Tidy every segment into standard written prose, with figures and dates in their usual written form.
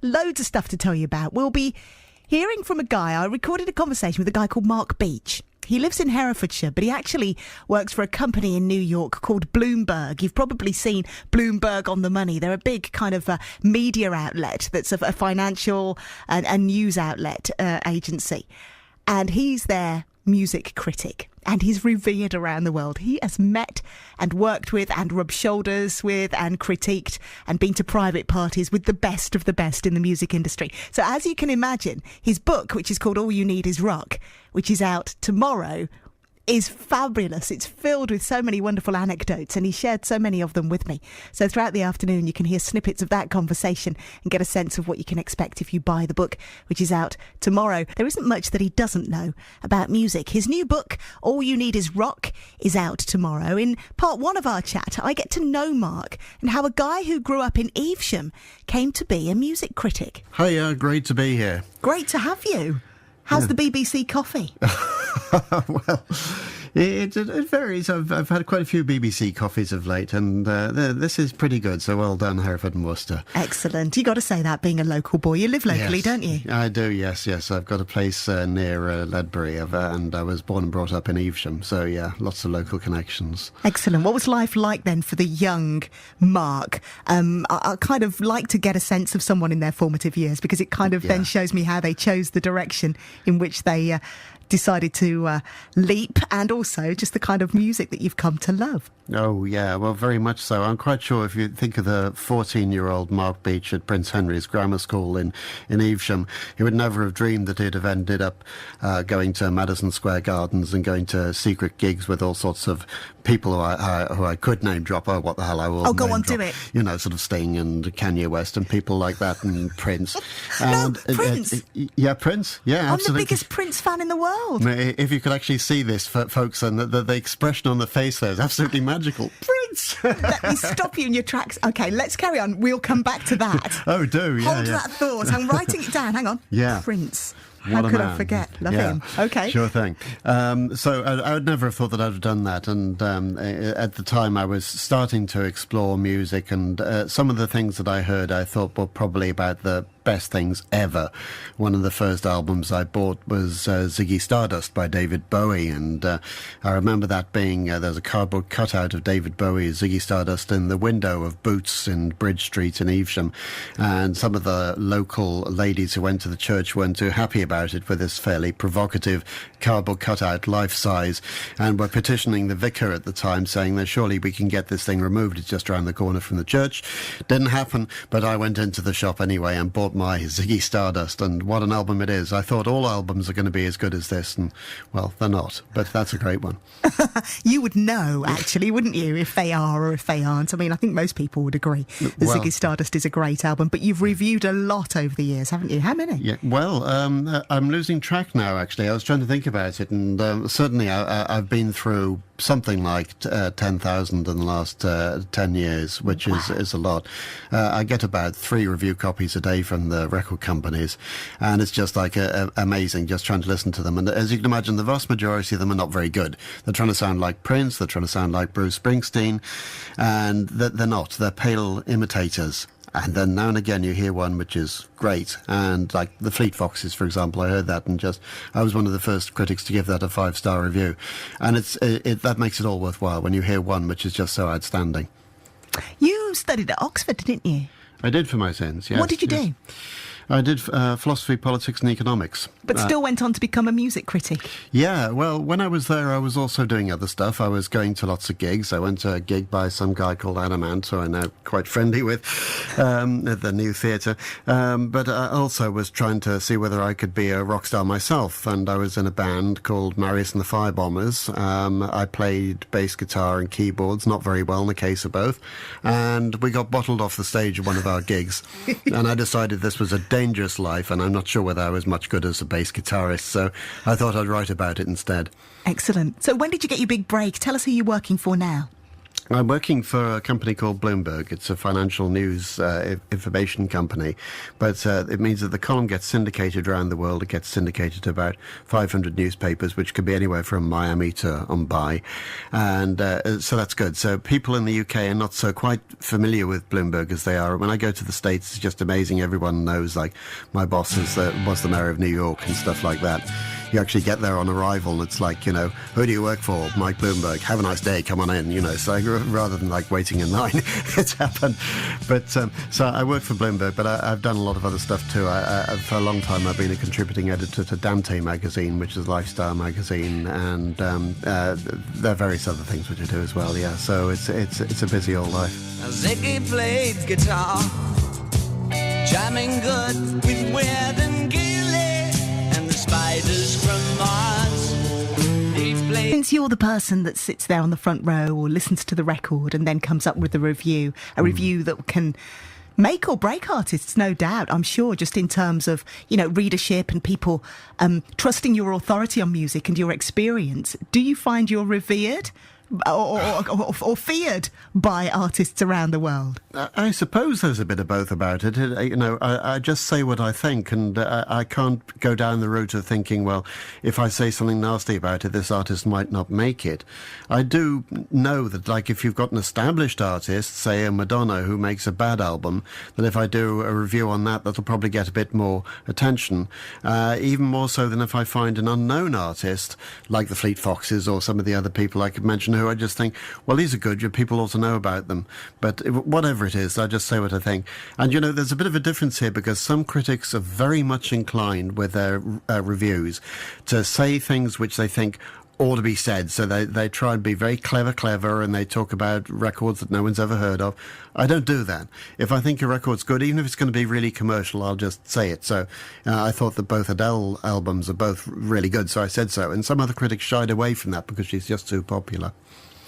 loads of stuff to tell you about. We'll be hearing from a guy. I recorded a conversation with a guy called Mark Beech. He lives in Herefordshire, but he actually works for a company in New York called Bloomberg. You've probably seen Bloomberg on the Money. They're a big kind of media outlet that's a financial and news outlet agency. And he's their music critic. And he's revered around the world. He has met and worked with and rubbed shoulders with and critiqued and been to private parties with the best of the best in the music industry. So as you can imagine, his book, which is called All You Need Is Rock, which is out tomorrow, is fabulous. It's filled with so many wonderful anecdotes, and he shared so many of them with me. So throughout the afternoon, you can hear snippets of that conversation and get a sense of what you can expect if you buy the book, which is out tomorrow. There isn't much that he doesn't know about music. His new book, All You Need Is Rock, is out tomorrow. In part one of our chat, I get to know Mark and how a guy who grew up in Evesham came to be a music critic. Hiya, great to be here. Great to have you. How's the BBC coffee? Well, it varies. I've had quite a few BBC coffees of late, and this is pretty good, so well done, Hereford and Worcester. Excellent. You got to say that, being a local boy. You live locally, Yes, don't you? I do, yes. I've got a place near Ledbury, and I was born and brought up in Evesham, so yeah, lots of local connections. Excellent. What was life like then for the young Mark? I kind of like to get a sense of someone in their formative years, because it kind of then shows me how they chose the direction in which they decided to leap, and also just the kind of music that you've come to love. Oh, yeah, well, very much so. I'm quite sure if you think of the 14-year-old Mark Beech at Prince Henry's Grammar School in Evesham, he would never have dreamed that he'd have ended up going to Madison Square Gardens and going to secret gigs with all sorts of people who I could name drop. Oh, what the hell, I will Oh, go name on, drop. do it. You know, sort of Sting and Kanye West and people like that, and Prince. No, Prince? Yeah, Prince. Yeah, absolutely. I'm the biggest Prince fan in the world. If you could actually see this, folks, and the expression on the face there is absolutely magical. Prince! Let me stop you in your tracks. OK, let's carry on. We'll come back to that. Oh, do, yeah. Hold that thought. I'm writing it down. Hang on. Yeah. Prince. What How a could man. I forget? Love him. OK. Sure thing. So I would never have thought that I'd have done that. And at the time, I was starting to explore music, and some of the things that I heard, I thought were probably about the best things ever. One of the first albums I bought was Ziggy Stardust by David Bowie, and I remember that being there's a cardboard cutout of David Bowie, Ziggy Stardust, in the window of Boots in Bridge Street in Evesham, and some of the local ladies who went to the church weren't too happy about it, for this fairly provocative cardboard cutout, life size, and were petitioning the vicar at the time, saying that surely we can get this thing removed, it's just around the corner from the church. Didn't happen, but I went into the shop anyway and bought my Ziggy Stardust, and what an album it is. I thought all albums are going to be as good as this, and well, they're not, but that's a great one. You would know, actually, wouldn't you, if they are or if they aren't? I mean, I think most people would agree that Ziggy Stardust is a great album, but you've reviewed a lot over the years, haven't you? How many? Yeah, well, I'm losing track now, actually. I was trying to think about it, and certainly I've been through something like 10,000 in the last 10 years, which is a lot. I get about 3 review copies a day from the record companies, and it's just like amazing just trying to listen to them. And as you can imagine, the vast majority of them are not very good. They're trying to sound like Prince, they're trying to sound like Bruce Springsteen, and they're not. They're pale imitators. And then now and again you hear one which is great, and like the Fleet Foxes, for example, I heard that, and I was one of the first critics to give that a 5-star review, and that makes it all worthwhile when you hear one which is just so outstanding. You studied at Oxford, didn't you? I did for my sins, yes. What did you do? I did philosophy, politics and economics. But still went on to become a music critic. Yeah, well, when I was there, I was also doing other stuff. I was going to lots of gigs. I went to a gig by some guy called Adamant, who I'm now quite friendly with, at the New Theatre. But I also was trying to see whether I could be a rock star myself, and I was in a band called Marius and the Firebombers. I played bass guitar and keyboards, not very well in the case of both, and we got bottled off the stage at one of our gigs, and I decided this was a dangerous life, and I'm not sure whether I was much good as a bass guitarist, so I thought I'd write about it instead. Excellent. So when did you get your big break? Tell us who you're working for now. I'm working for a company called Bloomberg. It's a financial news information company, but it means that the column gets syndicated around the world. It gets syndicated to about 500 newspapers, which could be anywhere from Miami to Mumbai, and so that's good. So people in the UK are not so quite familiar with Bloomberg as they are. When I go to the States, it's just amazing. Everyone knows, like, my boss was the mayor of New York and stuff like that. You actually get there on arrival and it's like, you know, who do you work for? Mike Bloomberg. Have a nice day. Come on in, you know. So rather than like waiting in line, it's happened. But so I work for Bloomberg, but I've done a lot of other stuff too. For a long time, I've been a contributing editor to Dante magazine, which is a lifestyle magazine, and there are various other things which I do as well. Yeah, so it's a busy old life. Ziggy played guitar, jamming good with Weird and Gilly and the Spiders from Mars. Since you're the person that sits there on the front row or listens to the record and then comes up with a review that can make or break artists, no doubt, I'm sure, just in terms of, you know, readership and people trusting your authority on music and your experience, do you find you're revered or feared by artists around the world? I suppose there's a bit of both about it. You know, I just say what I think, and I can't go down the route of thinking, well, if I say something nasty about it, this artist might not make it. I do know that, like, if you've got an established artist, say a Madonna, who makes a bad album, that if I do a review on that, that'll probably get a bit more attention, even more so than if I find an unknown artist, like the Fleet Foxes or some of the other people I could mention, who I just think, well, these are good, people ought to know about them. But whatever it is, I just say what I think. And, you know, there's a bit of a difference here, because some critics are very much inclined with their reviews to say things which they think ought to be said. So they try and be very clever, and they talk about records that no one's ever heard of. I don't do that. If I think a record's good, even if it's going to be really commercial, I'll just say it. So I thought that both Adele albums are both really good, so I said so. And some other critics shied away from that because she's just too popular.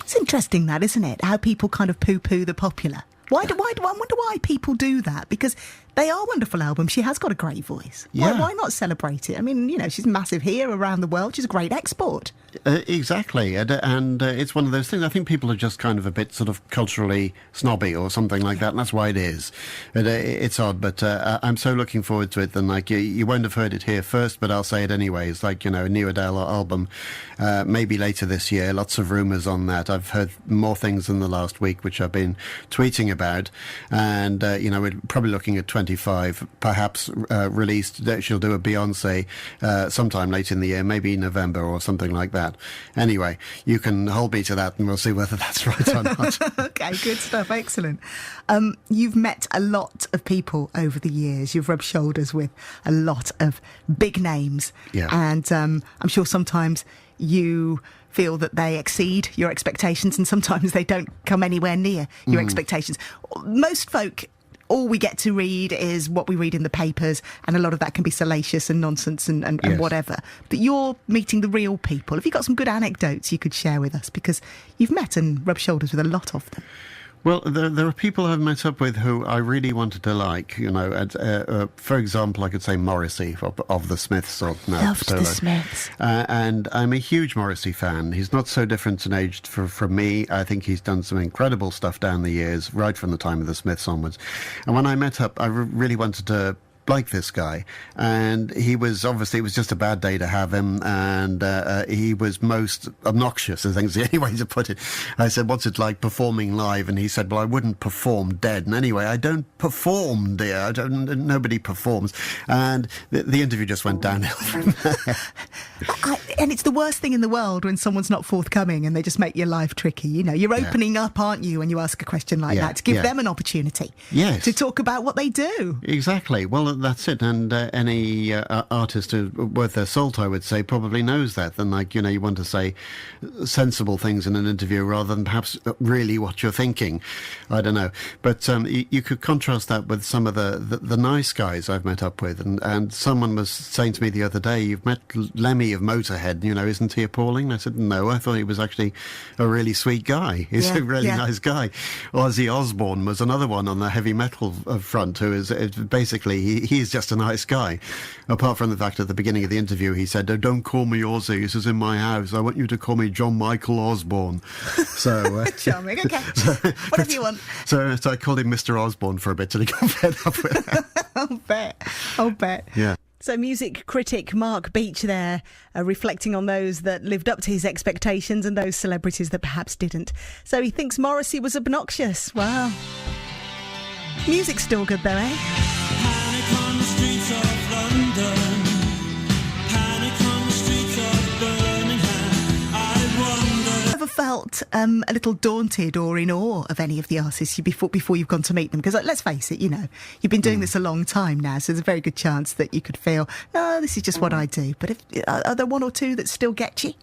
It's interesting, that, isn't it? How people kind of poo-poo the popular. I wonder why people do that, because they are wonderful albums. She has got a great voice. Yeah. Why not celebrate it? I mean, you know, she's massive here around the world. She's a great export. Exactly. And it's one of those things. I think people are just kind of a bit sort of culturally snobby or something like that, and that's why it is. It's odd, but I'm so looking forward to it. And, like, you won't have heard it here first, but I'll say it anyway. It's like, you know, a new Adele album, maybe later this year. Lots of rumours on that. I've heard more things in the last week, which I've been tweeting about. And, you know, we're probably looking at 25, perhaps released. She'll do a Beyonce sometime late in the year, maybe November or something like that. Anyway, you can hold me to that and we'll see whether that's right or not. Okay, good stuff. Excellent. You've met a lot of people over the years. You've rubbed shoulders with a lot of big names. Yeah. And I'm sure sometimes you feel that they exceed your expectations and sometimes they don't come anywhere near your expectations. Most folk, all we get to read is what we read in the papers, and a lot of that can be salacious and nonsense and Yes. whatever. But you're meeting the real people. Have you got some good anecdotes you could share with us? Because you've met and rubbed shoulders with a lot of them. Well, there are people I've met up with who I really wanted to like, you know. For example, I could say Morrissey of the Smiths. Loved the Smiths. And I'm a huge Morrissey fan. He's not so different in age from me. I think he's done some incredible stuff down the years, right from the time of the Smiths onwards. And when I met up, I really wanted to like this guy, and he was, obviously, it was just a bad day to have him, and he was most obnoxious, I think is the only way to put it. I said, what's it like performing live? And he said, well, I wouldn't perform dead. And anyway, I don't perform, dear. Nobody performs. And the interview just went downhill from there. And it's the worst thing in the world when someone's not forthcoming and they just make your life tricky. You know, you're opening up, aren't you, when you ask a question like that, to give them an opportunity to talk about what they do. Exactly. Well, that's it. And any artist who worth their salt, I would say, probably knows that. And, like, you know, you want to say sensible things in an interview rather than perhaps really what you're thinking. I don't know. But you could contrast that with some of the nice guys I've met up with. And someone was saying to me the other day, you've met Lemmy of Motorhead, you know, isn't he appalling? I said, no, I thought he was actually a really sweet guy. He's a really nice guy. Ozzy Osbourne was another one on the heavy metal front who is basically, he is just a nice guy. Apart from the fact at the beginning of the interview, he said, "Oh, don't call me Ozzy. This is in my house. I want you to call me John Michael Osborne." So charming. Okay, whatever you want. So I called him Mr. Osborne for a bit till he got fed up with it. I'll bet. Yeah. So music critic Mark Beech there, reflecting on those that lived up to his expectations and those celebrities that perhaps didn't. So he thinks Morrissey was obnoxious. Wow. Music's still good though, eh? Panic on the streets of London. Panic on the streets of Birmingham. I wonder. Ever felt a little daunted or in awe of any of the artists before you've gone to meet them? Because let's face it, you've been doing this a long time now, so there's a very good chance that you could feel, oh, this is just what I do. But are there one or two that still get you?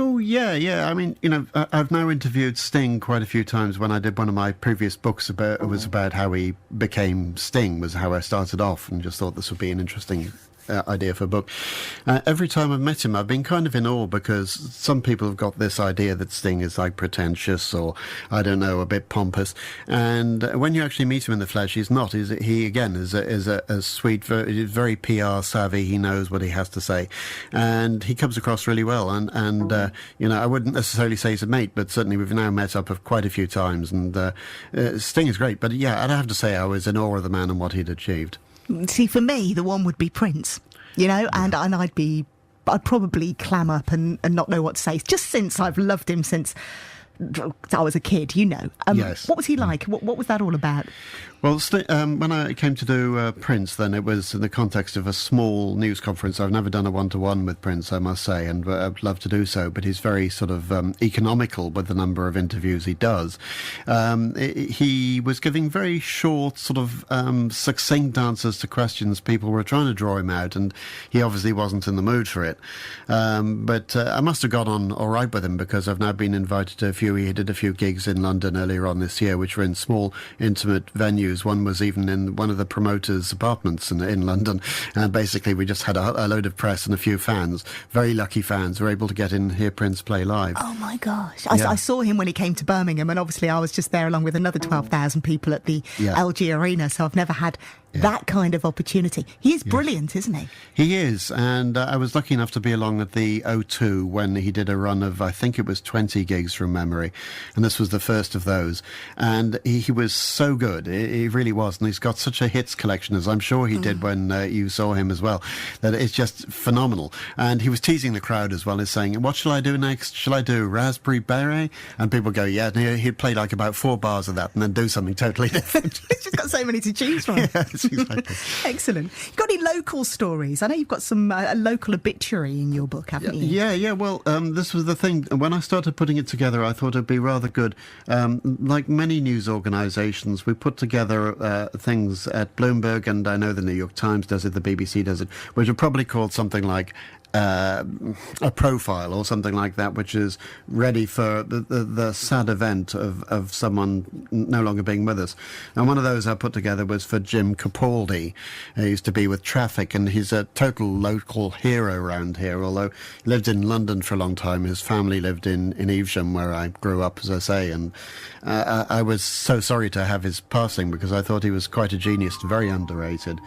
Oh, yeah. I mean, I've now interviewed Sting quite a few times. When I did one of my previous books about how he became Sting, was how I started off, and just thought this would be an interesting idea for a book. Every time I've met him, I've been kind of in awe, because some people have got this idea that Sting is like pretentious or, I don't know, a bit pompous. And when you actually meet him in the flesh, he's not. He again is a sweet, very PR savvy. He knows what he has to say, and he comes across really well. And I wouldn't necessarily say he's a mate, but certainly we've now met up quite a few times. And Sting is great. But yeah, I'd have to say I was in awe of the man and what he'd achieved. See, for me, the one would be Prince, and I'd probably clam up and not know what to say, just since I've loved him since I was a kid, Yes. What was he like? What was that all about? Well, when I came to do Prince, then it was in the context of a small news conference. I've never done a one-to-one with Prince, I must say, and I'd love to do so, but he's very sort of economical with the number of interviews he does. He was giving very short, sort of succinct answers to questions. People were trying to draw him out, and he obviously wasn't in the mood for it. But I must have got on all right with him, because I've now been invited to he did a few gigs in London earlier on this year, which were in small, intimate venues. One was even in one of the promoters' apartments in London. And basically, we just had a load of press and a few fans, very lucky fans, who were able to get in and hear Prince play live. Oh, my gosh. I saw him when he came to Birmingham, and obviously I was just there along with another 12,000 people at the LG Arena, so I've never had that kind of opportunity. He is brilliant, isn't he? He is, and I was lucky enough to be along at the O2 when he did a run of, I think it was 20 gigs from memory, and this was the first of those. And he was so good, he really was, and he's got such a hits collection, as I'm sure he did when you saw him as well, that it's just phenomenal. And he was teasing the crowd as well, as saying, "What shall I do next? Shall I do Raspberry Beret?" And people go, "Yeah," and he'd play like about 4 bars of that and then do something totally different. He's just got so many to choose from. Yes, exactly. Excellent. You got any local stories? I know you've got some a local obituary in your book, haven't you? Yeah. Well, this was the thing. When I started putting it together, I thought it'd be rather good. Like many news organisations, we put together things at Bloomberg, and I know the New York Times does it, the BBC does it, which are probably called something like a profile or something like that, which is ready for the sad event of someone no longer being with us. And one of those I put together was for Jim Capaldi. He used to be with Traffic, and he's a total local hero around here, although he lived in London for a long time. His family lived in Evesham, where I grew up, as I say, and I was so sorry to have his passing, because I thought he was quite a genius, very underrated.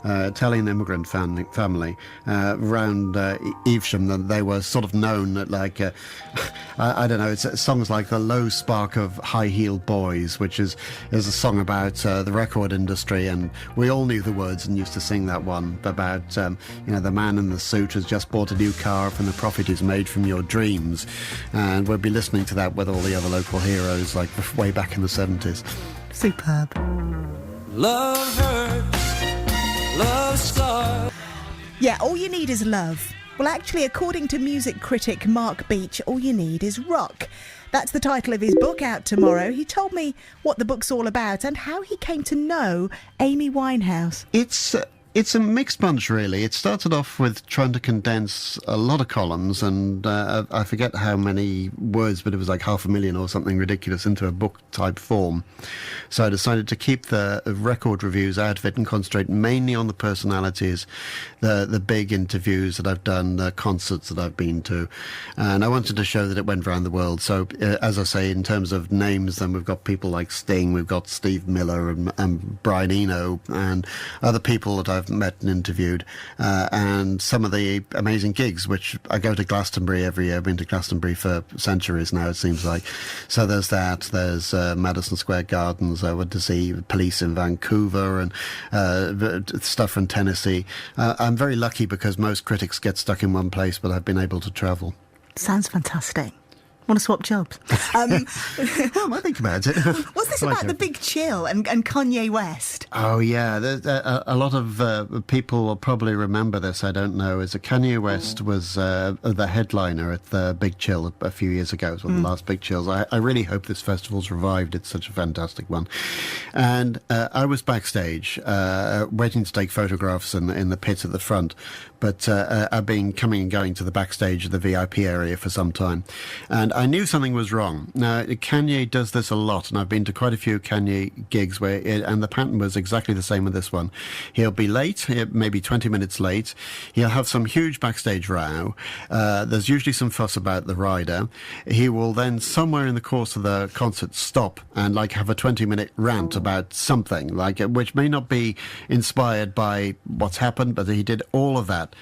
Italian immigrant family around Evesham, that they were sort of known at I don't know, it's songs like The Low Spark of High-Heeled Boys, which is a song about the record industry, and we all knew the words and used to sing that one about the man in the suit has just bought a new car from the profit he's made from your dreams, and we'll be listening to that with all the other local heroes like way back in the 70s. Superb. Love hurts, love scars. Yeah, all you need is love. Well, actually, according to music critic Mark Beech, all you need is rock. That's the title of his book, out tomorrow. He told me what the book's all about and how he came to know Amy Winehouse. It's a mixed bunch, really. It started off with trying to condense a lot of columns, and I forget how many words, but it was like 500,000 or something ridiculous into a book-type form. So I decided to keep the record reviews out of it and concentrate mainly on the personalities, the big interviews that I've done, the concerts that I've been to. And I wanted to show that it went around the world. So, as I say, in terms of names, then we've got people like Sting, we've got Steve Miller and Brian Eno, and other people that I've met and interviewed, and some of the amazing gigs, which I go to Glastonbury every year. I've been to Glastonbury for centuries now, it seems like. So there's that. There's Madison Square Gardens. I went to see Police in Vancouver and stuff from Tennessee. I'm very lucky because most critics get stuck in one place, but I've been able to travel. Sounds fantastic. Want to swap jobs? Well, I might think about it. What's this about the big chill and Kanye West? Oh, yeah. A lot of people will probably remember this, I don't know, is that Kanye West was the headliner at the Big Chill a few years ago. It was one of the last Big Chills. I really hope this festival's revived. It's such a fantastic one. And I was backstage waiting to take photographs in the pit at the front. But I've been coming and going to the backstage of the VIP area for some time. And I knew something was wrong. Now, Kanye does this a lot, and I've been to quite a few Kanye gigs and the pattern was exactly the same with this one. He'll be late, maybe 20 minutes late. He'll have some huge backstage row. There's usually some fuss about the rider. He will then, somewhere in the course of the concert, stop and have a 20-minute rant about something, which may not be inspired by what's happened, but he did all of that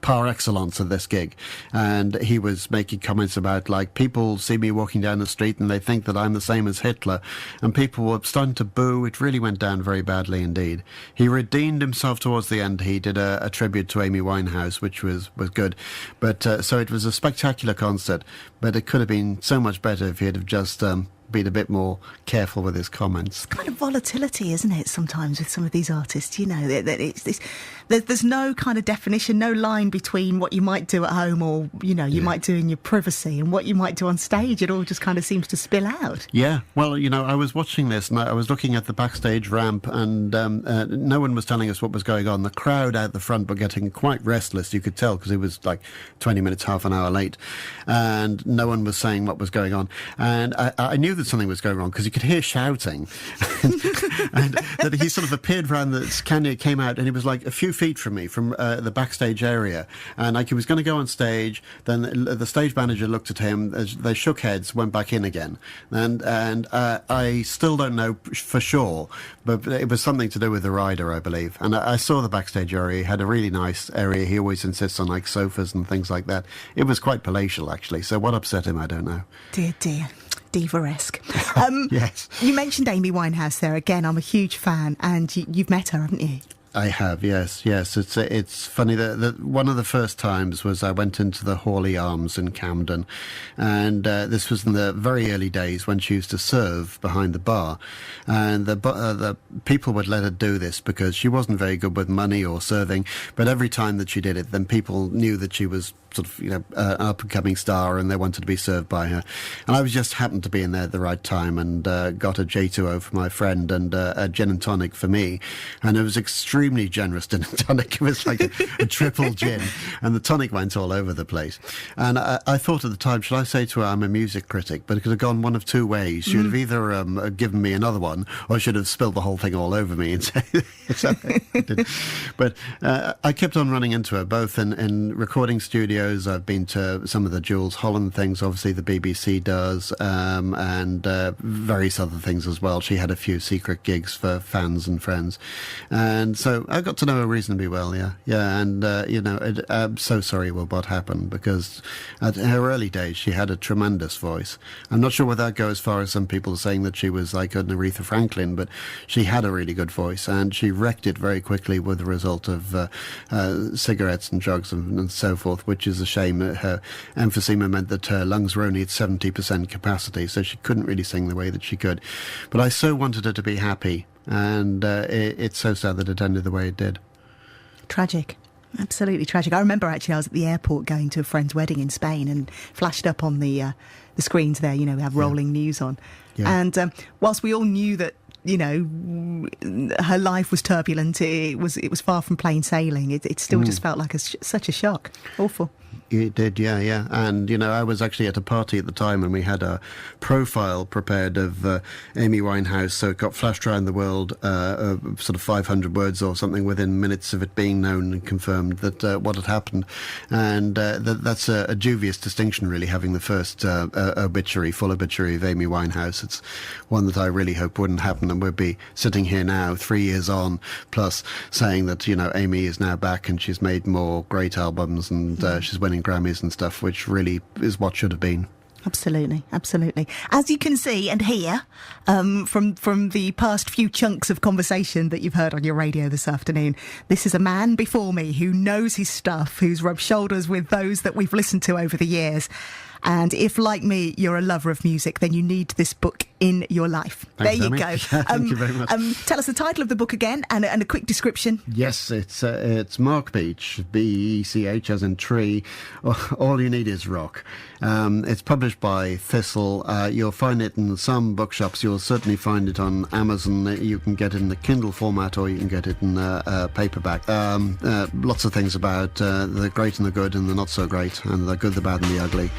par excellence at this gig. And he was making comments about, people see me walking down the street and they think that I'm the same as Hitler, and people were starting to boo. It really went down very badly indeed. He redeemed himself towards the end. He did a tribute to Amy Winehouse, which was good. But so it was a spectacular concert, but it could have been so much better if he'd have just been a bit more careful with his comments. It's kind of volatility, isn't it, sometimes with some of these artists, there's no kind of definition, no line between what you might do at home or, you might do in your privacy and what you might do on stage. It all just kind of seems to spill out. Yeah, well, I was watching this and I was looking at the backstage ramp and no one was telling us what was going on. The crowd out the front were getting quite restless, you could tell, because it was 20 minutes, half an hour late, and no one was saying what was going on. And I knew that something was going wrong because you could hear shouting and that he sort of appeared around Kanye came out and he was a few feet from me from the backstage area, and he was going to go on stage. Then the stage manager looked at him, they shook heads, went back in again, and I still don't know for sure, but it was something to do with the rider, I believe. And I saw the backstage area. He had a really nice area. He always insists on sofas and things like that. It was quite palatial actually, so what upset him I don't know. Dear diva-esque. Yes. You mentioned Amy Winehouse there. Again, I'm a huge fan, and you've met her, haven't you? I have, yes. It's funny that one of the first times was I went into the Hawley Arms in Camden, and this was in the very early days when she used to serve behind the bar, and the people would let her do this because she wasn't very good with money or serving, but every time that she did it, then people knew that she was sort of, an up-and-coming star, and they wanted to be served by her. And I was just happened to be in there at the right time and got a J2O for my friend and a gin and tonic for me. And it was extremely generous gin and tonic. It was like a triple gin, and the tonic went all over the place. And I thought at the time, should I say to her, I'm a music critic? But it could have gone one of two ways. She would have either given me another one, or should have spilled the whole thing all over me. And but I kept on running into her, both in recording studios. I've been to some of the Jules Holland things, obviously the BBC does, and various other things as well. She had a few secret gigs for fans and friends, and so I got to know her reasonably well. And I'm so sorry with what happened, because at her early days she had a tremendous voice. I'm not sure whether that goes as far as some people are saying that she was like an Aretha Franklin, but she had a really good voice, and she wrecked it very quickly with the result of cigarettes and drugs and so forth, which is a shame. Her emphysema meant that her lungs were only at 70% capacity, so she couldn't really sing the way that she could. But I so wanted her to be happy, and it's so sad that it ended the way it did. Tragic. Absolutely tragic. I remember actually I was at the airport going to a friend's wedding in Spain and flashed up on the screens there, we have rolling news on. Yeah. And whilst we all knew that, her life was turbulent, it was far from plain sailing, it still just felt like such a shock. Awful. It did, yeah. And, I was actually at a party at the time and we had a profile prepared of Amy Winehouse, so it got flashed around the world, sort of 500 words or something within minutes of it being known and confirmed that what had happened. And that's a dubious distinction, really, having the first full obituary of Amy Winehouse. It's one that I really hope wouldn't happen and we'd be sitting here now 3 years on, plus saying that, you know, Amy is now back and she's made more great albums and she's winning Grammys and stuff, which really is what should have been. Absolutely, absolutely. As you can see and hear from the past few chunks of conversation that you've heard on your radio this afternoon, this is a man before me who knows his stuff, who's rubbed shoulders with those that we've listened to over the years. And if, like me, you're a lover of music, then you need this book in your life. Thanks, there you Tammy. go. Thank you very much. Tell us the title of the book again and a quick description. Yes, it's Mark Beech, Beech as in tree. All you need is rock. It's published by Thistle. You'll find it in some bookshops. You'll certainly find it on Amazon. You can get it in the Kindle format, or you can get it in paperback. Lots of things about the great and the good and the not so great, and the good, the bad and the ugly.